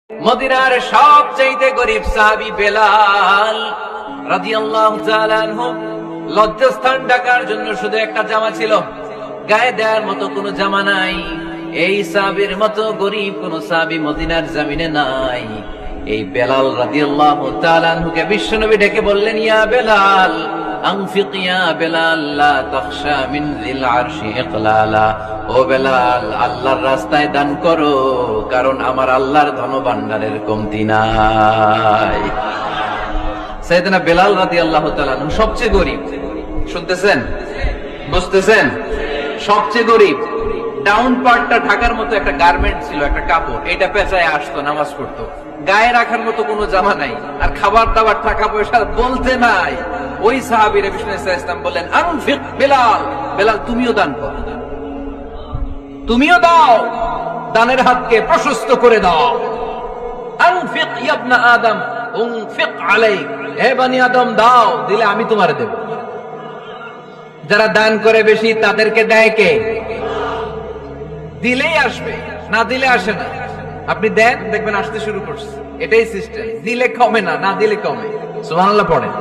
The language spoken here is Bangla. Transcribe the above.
মদিনার সবচেয়ে গরিব সাহাবী বেলাল রাদিয়াল্লাহু তাআলা আনহু, লজ্জাস্থান ঢাকার জন্য শুধু একটা জামা ছিল, গায়ে দেওয়ার মতো কোনো জামা নাই। এই সাহাবীর মতো গরিব কোন সাহাবী মদিনার জমিনে নাই। এই বেলাল রাদিয়াল্লাহু তাআলা আনহুকে বিশ্বনবী ডেকে বললেন, ইয়া বেলাল আনফিক ইয়া বেলাল লা তাখশা মিন যিল আরশি ইকলালা। ও বেলাল, আল্লাহর রাস্তায় দান করো, কারণ আমার আল্লাহর ধনভাণ্ডারের কমতি নাই। সাইয়েদনা বেলাল রাদিয়াল্লাহু তাআলা আনহু সবচেয়ে গরিব। শুনতেছেন, বুঝতেছেন? সবচেয়ে গরিব। ডাউন পার্টটা ঢাকার মতো একটা গার্মেন্ট ছিল, একটা কাপড়, এটা পেঁচায় আসতো, নামাজ পড়তো। গায়ে রাখার মতো কোনো জামা নাই, আর খাবার দাবার টাকা পয়সা বলতে নাই। ওই সাহাবীর বিষ্ণু ইসলাম বললেন, আনফিক বেলাল, বেলাল তুমিও দান করো, তুমিও দাও, দানের হাতকে প্রশস্ত করে দাও। আনফিক ইয়া ইবনা আদম উনফিক আলাইক, হে বনি আদম দাও, দিলে আমি তোমারে দেব। যারা দান করে বেশি তাদেরকে দেয় কে? দিলেই আসবে, না দিলে আসে না। আপনি দেন, দেখবেন আসতে শুরু করছে। এটাই সিস্টেম। দিলে কমে না, না দিলে কমে। সুবহানাল্লাহ পড়েন।